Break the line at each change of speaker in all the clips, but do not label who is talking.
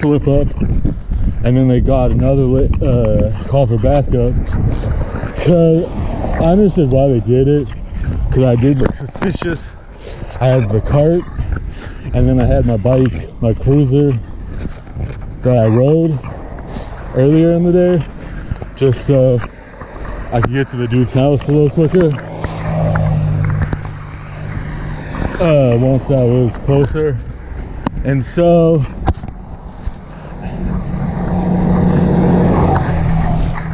slip up, and then they got another call for backup. Cause I understood why they did it, because I did look suspicious. I had the cart, and then I had my bike, my cruiser that I rode earlier in the day, just so I could get to the dude's house a little quicker. Once I was closer, and so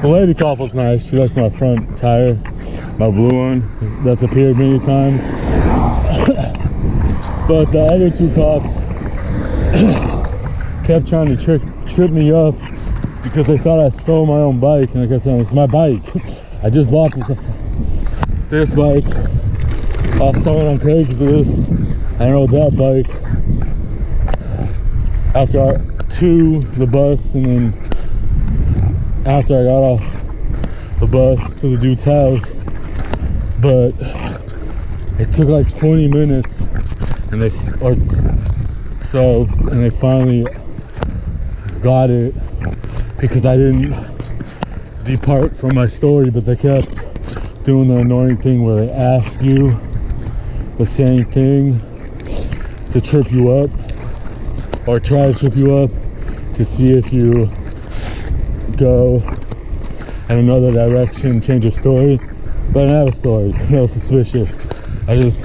the lady cop was nice. She liked my front tire, my blue one that's appeared many times. But the other two cops kept trying to trip me up because they thought I stole my own bike, and I kept telling them, it's my bike. I just bought this bike. I saw it on Craigslist. I rode that bike to the bus, and then after I got off the bus to the dude's house. But it took like 20 minutes, and they finally got it, because I didn't depart from my story, but they kept doing the annoying thing where they ask you the same thing to trip you up, or try to trip you up to see if you go in another direction, change your story. But I didn't have a story. That was suspicious. I just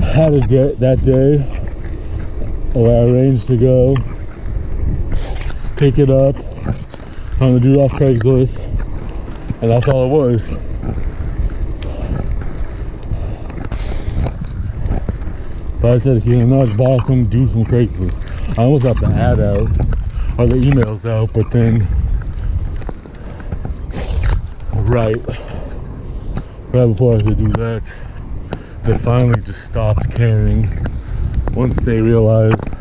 had that day where I arranged to go pick it up on the dude off Craigslist, and that's all it was. But I said, you know, I just bought some dude from Craigslist. I almost got the ad out, or the emails out, but then right before I could do that, they finally just stopped caring once they realized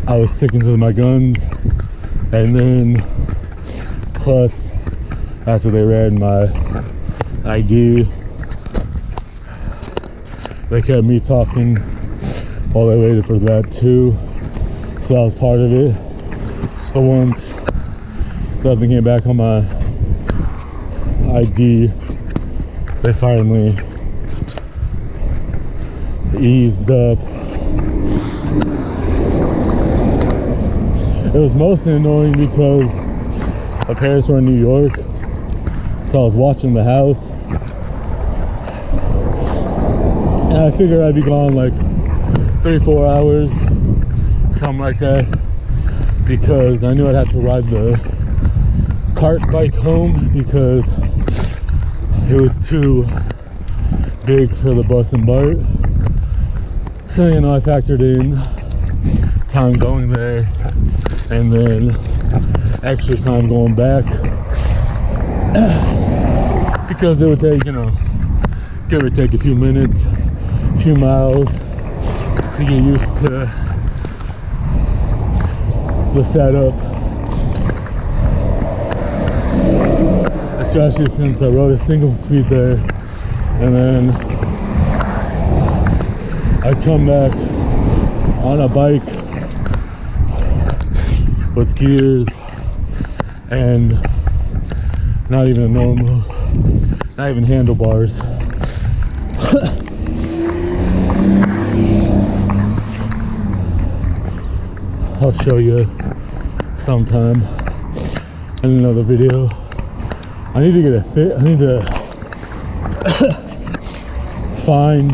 I was sticking to my guns. And then plus, after they read my ID, they kept me talking while they waited for that too, so that was part of it. But once nothing came back on my ID, they finally eased up. It was mostly annoying because my parents were in New York, so I was watching the house, and I figured I'd be gone like 3-4 hours, something like that, because I knew I'd have to ride the cart bike home because it was too big for the bus and BART. So, you know, I factored in time going there and then extra time going back, because it would take, you know, give or take a few minutes, a few miles to get used to the setup, especially since I rode a single speed there, and then I'd come back on a bike with gears and not even a normal, not even handlebars. I'll show you sometime in another video. I need to get a fit. I need to find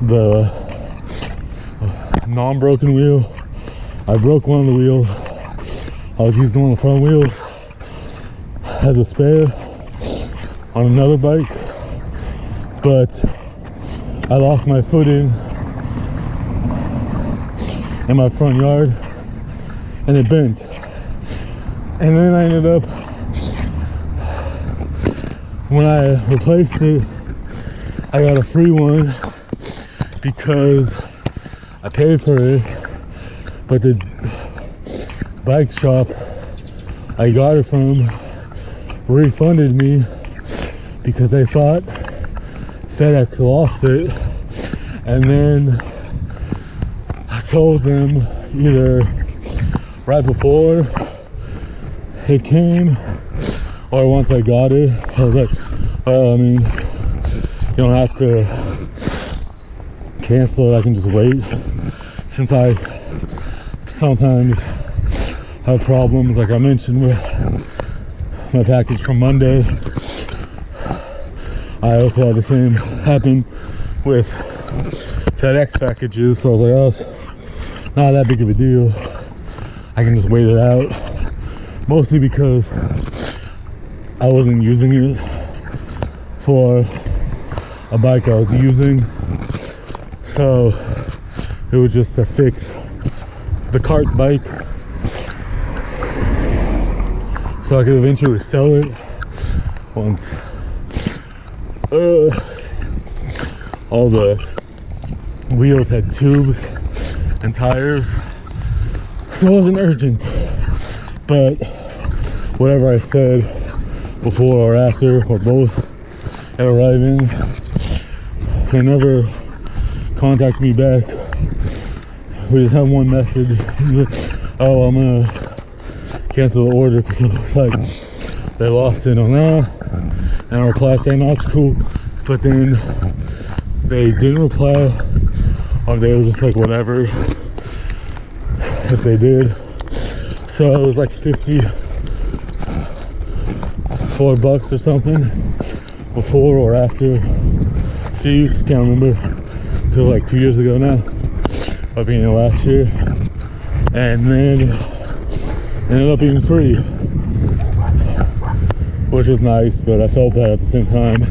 the non-broken wheel. I broke one of the wheels. I was using one of the front wheels as a spare on another bike, but I lost my footing in my front yard and it bent. And then I ended up, when I replaced it, I got a free one because I paid for it, but the bike shop I got it from refunded me because they thought FedEx lost it, and then I told them either right before it came or once I got it. I was like, well, I mean, you don't have to cancel it, I can just wait. Since I sometimes have problems, like I mentioned with my package from Monday, I also had the same happen with FedEx packages, so I was like, oh, it's not that big of a deal, I can just wait it out. Mostly because I wasn't using it for a bike I was using, so it was just to fix the cart bike so I could eventually sell it once all the wheels had tubes and tires. So it wasn't urgent, but whatever I said before or after or both at arriving, they never contact me back. We just have one message. Oh, I'm gonna cancel the order because it looks like they lost it on that. And I replied saying, no, it's cool. But then they didn't reply, or they were just like, whatever, if they did. So it was like $54 or something before or after fees, can't remember. It was like 2 years ago now, or being last year. And then it ended up being free, which was nice, but I felt bad at the same time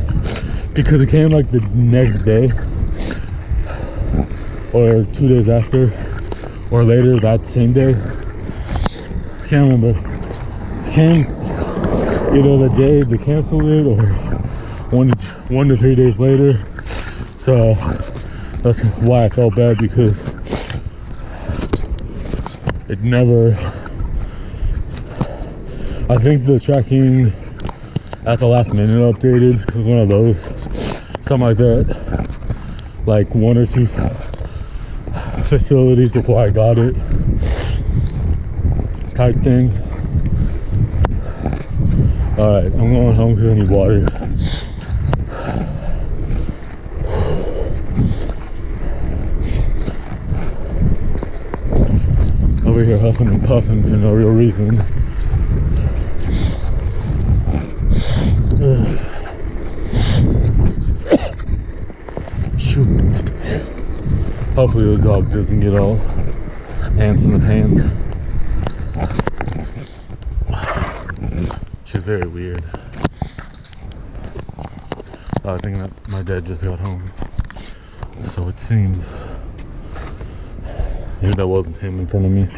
because it came like the next day or 2 days after or later that same day. Can't remember. It came either the day they canceled it or 1 to 3 days later. So that's why I felt bad, because it never, I think the tracking at the last minute updated. It was one of those, something like that, like 1 or 2 facilities before I got it type thing. All right, I'm going home because I need water. Over here huffing and puffing for no real reason. Shoot. Hopefully the dog doesn't get all ants in the pants. She's very weird. I think that my dad just got home, so it seems. Maybe that wasn't him in front of me.